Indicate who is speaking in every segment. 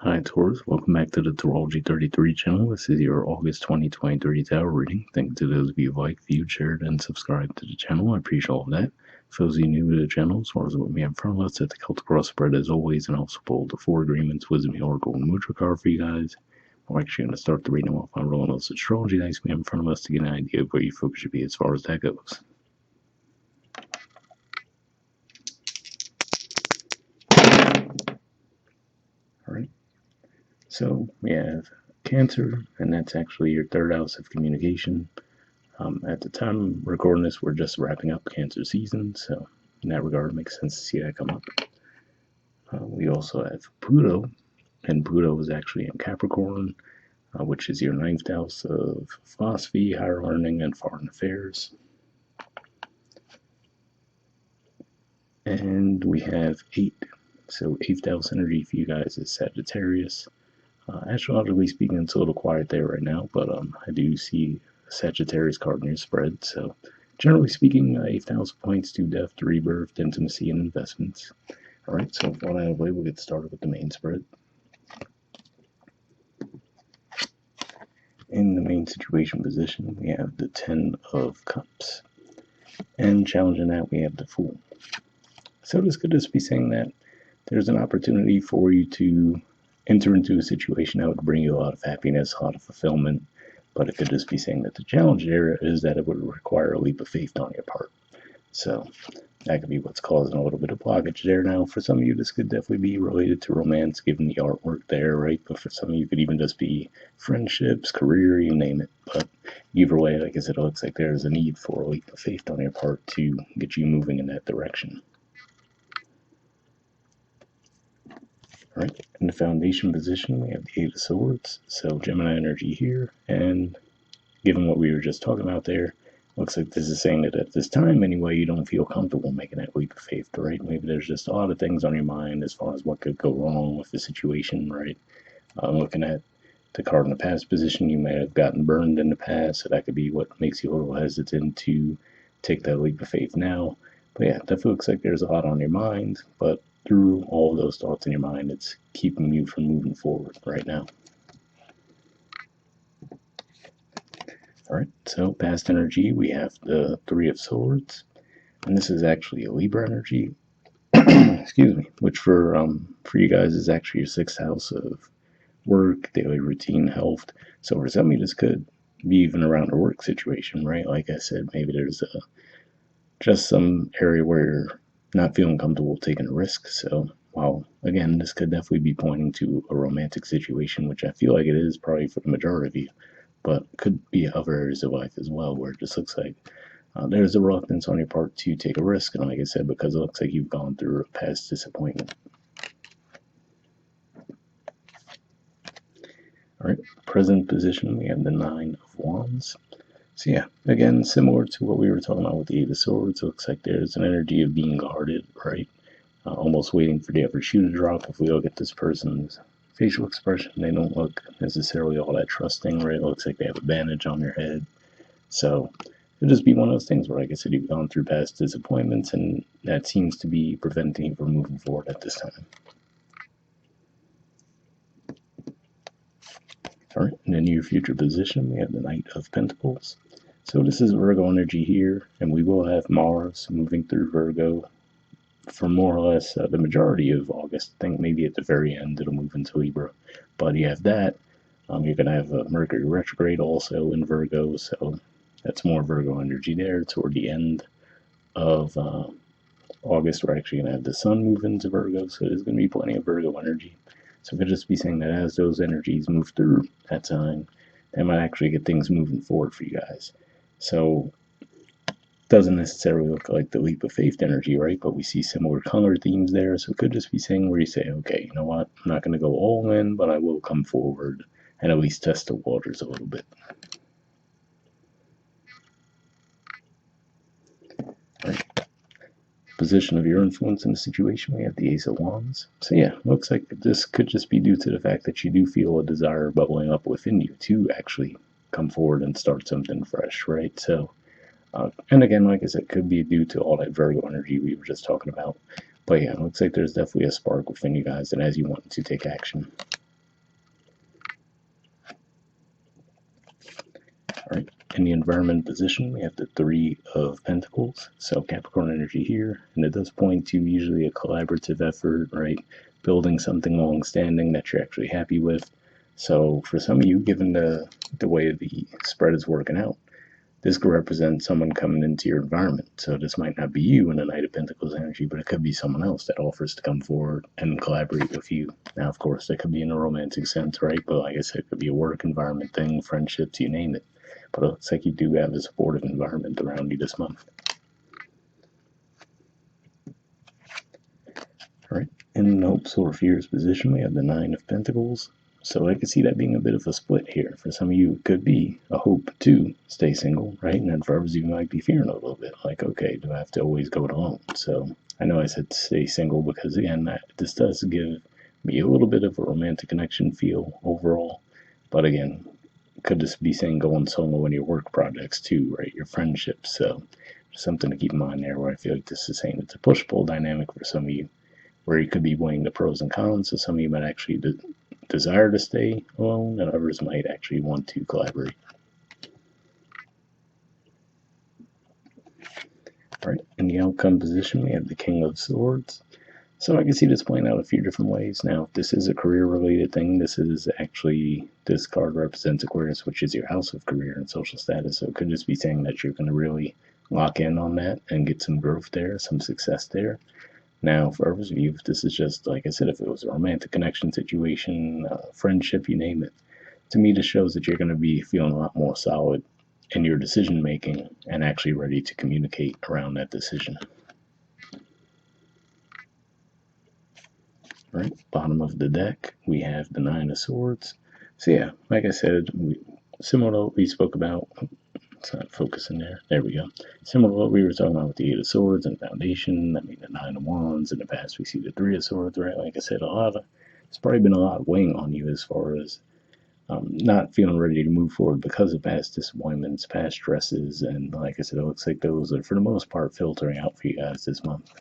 Speaker 1: Hi Taurus, welcome back to the Astrology 33 channel. This is your August 2023 tarot reading. Thank you to those of you who liked, viewed, shared, and subscribed to the channel. I appreciate all of that. For those of you new to the channel, as far as what we have in front of us, at the Celtic Cross spread as always, and also pulled the 4 agreements, Wisdom, Oracle, and Mudra card for you guys. We're actually going to start the reading off on rolling those astrology dice we have in front of us to get an idea of where your focus should be as far as that goes. Alright. So we have Cancer, and that's actually your third house of communication. At the time I'm recording this, we're just wrapping up Cancer season, so in that regard, it makes sense to see that come up. We also have Pluto, and Pluto is actually in Capricorn, which is your ninth house of philosophy, higher learning, and foreign affairs. And we have 8, so 8th house energy for you guys is Sagittarius. Astrologically speaking, it's a little quiet there right now, but I do see a Sagittarius card in your spread. So, generally speaking, 8th house points to death, rebirth, intimacy, and investments. All right, so with all that out of the way, we'll get started with the main spread. In the main situation position, we have the 10 of Cups, and challenging that, we have the Fool. So this could just be saying that there's an opportunity for you to enter into a situation that would bring you a lot of happiness, a lot of fulfillment, but it could just be saying that the challenge there is that it would require a leap of faith on your part. So that could be what's causing a little bit of blockage there. Now, for some of you, this could definitely be related to romance, given the artwork there, right? But for some of you, it could even just be friendships, career, you name it. But either way, like I said, it looks like there's a need for a leap of faith on your part to get you moving in that direction. All right, in the foundation position, we have the 8 of Swords, so Gemini energy here, and given what we were just talking about there, looks like this is saying that at this time, anyway, you don't feel comfortable making that leap of faith, right? Maybe there's just a lot of things on your mind as far as what could go wrong with the situation, right? Looking at the card in the past position, you may have gotten burned in the past, so that could be what makes you a little hesitant to take that leap of faith now. But yeah, it definitely looks like there's a lot on your mind, but through all of those thoughts in your mind, it's keeping you from moving forward right now. All right, so past energy, we have the 3 of Swords, and this is actually a Libra energy, excuse me, which for you guys is actually your 6th house of work, daily routine, health. So for some of you, this could be even around a work situation, right? Like I said, maybe there's just some area where you're not feeling comfortable taking a risk. So while again, this could definitely be pointing to a romantic situation, which I feel like it is probably for the majority of you, but could be other areas of life as well where it just looks like there's a reluctance on your part to take a risk. And like I said, because it looks like you've gone through a past disappointment. All right, present position, we have the 9 of Wands. So yeah, again, similar to what we were talking about with the 8 of Swords, it looks like there's an energy of being guarded, right? Almost waiting for the other shoe to drop. If we look at this person's facial expression, they don't look necessarily all that trusting, right? It looks like they have a bandage on their head. So it'll just be one of those things where, like I said, you've gone through past disappointments, and that seems to be preventing you from moving forward at this time. All right, in the near future position, we have the Knight of Pentacles. So this is Virgo energy here, and we will have Mars moving through Virgo for more or less the majority of August. I think maybe at the very end it'll move into Libra. But you have that. You're going to have Mercury retrograde also in Virgo, so that's more Virgo energy there. Toward the end of August, we're actually going to have the Sun move into Virgo, so there's going to be plenty of Virgo energy. So it could just be saying that as those energies move through that sign, that might actually get things moving forward for you guys. So it doesn't necessarily look like the leap of faith energy, right? But we see similar color themes there. So it could just be saying where you say, okay, you know what? I'm not going to go all in, but I will come forward and at least test the waters a little bit. All right. Position of your influence in the situation, we have the Ace of Wands. So yeah, looks like this could just be due to the fact that you do feel a desire bubbling up within you to actually come forward and start something fresh, right? So, and again, like I said, could be due to all that Virgo energy we were just talking about. But yeah, it looks like there's definitely a spark within you guys that has you wanting to take action. All right, in the environment position, we have the Three of Pentacles, so Capricorn energy here, and it does point to usually a collaborative effort, right? Building something long-standing that you're actually happy with. So for some of you, given the way the spread is working out, this could represent someone coming into your environment. So this might not be you in the Knight of Pentacles energy, but it could be someone else that offers to come forward and collaborate with you. Now, of course, that could be in a romantic sense, right? But like I said, it could be a work environment thing, friendships, you name it. But it looks like you do have a supportive environment around you this month. All right, in hopes or fears position, we have the Nine of Pentacles. So I could see that being a bit of a split here. For some of you, it could be a hope to stay single, right? And then for others, you might be fearing a little bit, like, okay, do I have to always go it alone? So I know I said stay single because, again, this does give me a little bit of a romantic connection feel overall. But again, could just be saying going solo in your work projects too, right? Your friendships. So something to keep in mind there where I feel like this is saying it's a push-pull dynamic for some of you, where you could be weighing the pros and cons. So some of you might actually desire to stay alone, and others might actually want to collaborate. All right, in the outcome position, we have the King of Swords. So I can see this playing out a few different ways. Now, if this is a career-related thing, this card represents Aquarius, which is your house of career and social status. So it could just be saying that you're going to really lock in on that and get some growth there, some success there. Now, for others of you, if this is just, like I said, if it was a romantic connection situation, friendship, you name it, to me, this shows that you're going to be feeling a lot more solid in your decision making and actually ready to communicate around that decision. All right, bottom of the deck, we have the Nine of Swords. So yeah, like I said, similar to what we spoke about. It's not focusing there. There we go. Similar to what we were talking about with the Eight of Swords and Foundation. I mean, the Nine of Wands. In the past, we see the Three of Swords, right? Like I said, it's probably been a lot weighing on you as far as not feeling ready to move forward because of past disappointments, past stresses, and like I said, it looks like those are for the most part filtering out for you guys this month.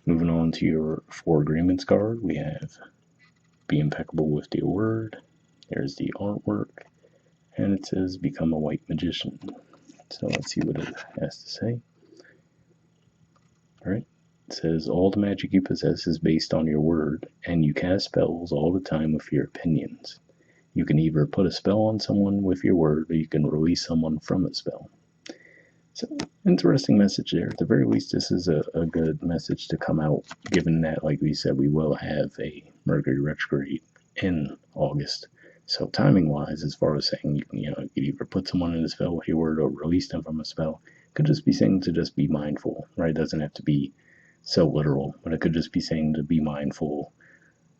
Speaker 1: Moving on to your Four Agreements card, we have be impeccable with your word. There's the artwork, and it says become a white magician. So let's see what it has to say. All right. It says all the magic you possess is based on your word, and you cast spells all the time with your opinions. You can either put a spell on someone with your word, or you can release someone from a spell. So, interesting message there. At the very least, this is a good message to come out, given that, like we said, we will have a Mercury retrograde in August. So, timing-wise, as far as saying, you could either put someone in a spell with your word or release them from a spell, could just be saying to just be mindful, right? It doesn't have to be so literal, but it could just be saying to be mindful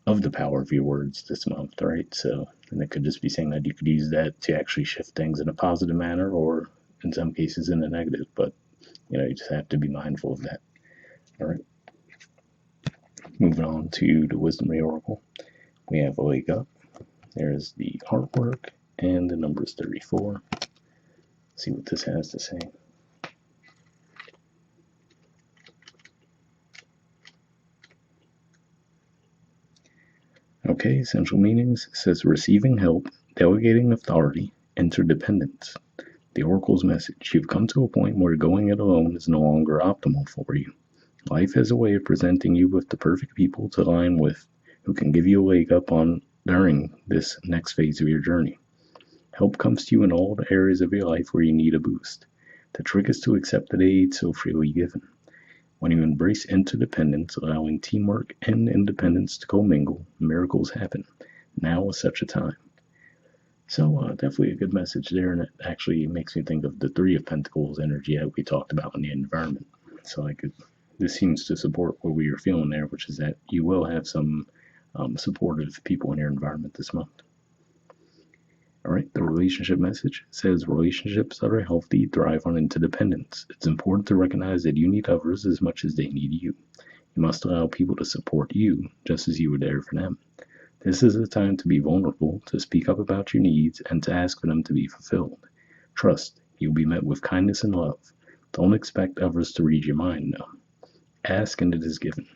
Speaker 1: of the power of your words this month, right? So, and it could just be saying that you could use that to actually shift things in a positive manner or in some cases in a negative, but you just have to be mindful of that. All right. Moving on to the Wisdom of the Oracle, we have Wake Up. There's the artwork, and the number is 34. Let's see what this has to say. Okay, essential meanings. It says receiving help, delegating authority, interdependence. The Oracle's message. You've come to a point where going it alone is no longer optimal for you. Life has a way of presenting you with the perfect people to align with who can give you a leg up on during this next phase of your journey. Help comes to you in all the areas of your life where you need a boost. The trick is to accept the aid so freely given. When you embrace interdependence, allowing teamwork and independence to commingle, miracles happen. Now is such a time. So definitely a good message there, and it actually makes me think of the Three of Pentacles energy that we talked about in the environment. So this seems to support what we are feeling there, which is that you will have some supportive people in your environment this month. All right, the relationship message says relationships that are healthy thrive on interdependence. It's important to recognize that you need others as much as they need you. You must allow people to support you just as you were there for them. This is a time to be vulnerable, to speak up about your needs, and to ask for them to be fulfilled. Trust, you'll be met with kindness and love. Don't expect others to read your mind, no. Ask and it is given.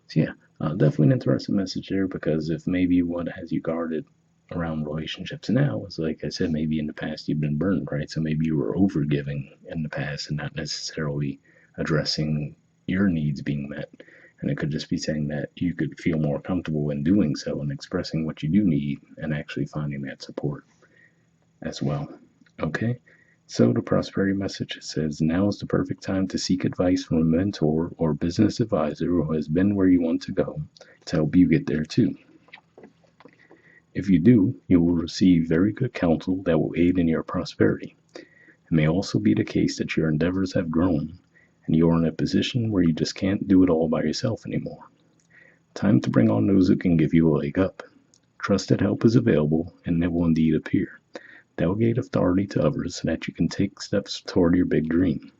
Speaker 1: So yeah, Definitely an interesting message there, because if maybe what has you guarded around relationships now is, like I said, maybe in the past you've been burned, right? So maybe you were overgiving in the past and not necessarily addressing your needs being met. And it could just be saying that you could feel more comfortable in doing so and expressing what you do need and actually finding that support as well. Okay? So the prosperity message says, now is the perfect time to seek advice from a mentor or business advisor who has been where you want to go to help you get there too. If you do, you will receive very good counsel that will aid in your prosperity. It may also be the case that your endeavors have grown and you are in a position where you just can't do it all by yourself anymore. Time to bring on those who can give you a leg up. Trust that help is available and it will indeed appear. Delegate authority to others so that you can take steps toward your big dream.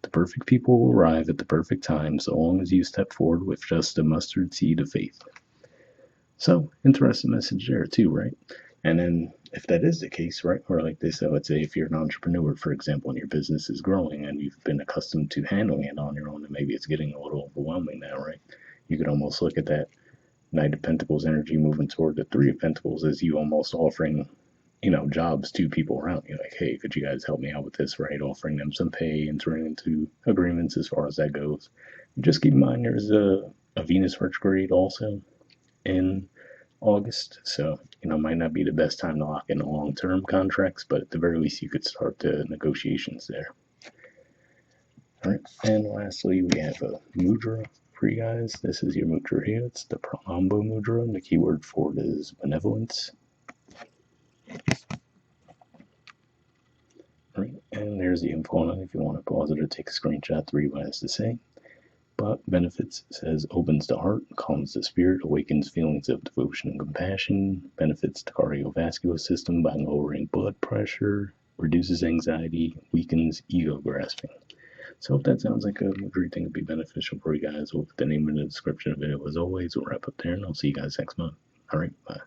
Speaker 1: The perfect people will arrive at the perfect time so long as you step forward with just a mustard seed of faith. So, interesting message there too, right? And then if that is the case, right, or like they said, let's say if you're an entrepreneur, for example, and your business is growing and you've been accustomed to handling it on your own, and maybe it's getting a little overwhelming now, right? You could almost look at that Knight of Pentacles energy moving toward the Three of Pentacles as you almost offering, jobs to people around you. Like, hey, could you guys help me out with this, right? Offering them some pay, entering into agreements as far as that goes. Just keep in mind there's a Venus retrograde also in August, so might not be the best time to lock in long-term contracts, but at the very least you could start the negotiations there. All right, and lastly we have a Mudra for you guys. This is your Mudra here. It's the Pralamba Mudra, and the keyword for it is benevolence. All right, and there's the info on it if you want to pause it or take a screenshot to read what it has to say. But benefits says opens the heart, calms the spirit, awakens feelings of devotion and compassion, benefits the cardiovascular system by lowering blood pressure, reduces anxiety, weakens ego grasping. So if that sounds like a great thing to be beneficial for you guys, we'll put the name in the description of the video as always. We'll wrap up there and I'll see you guys next month. All right, bye.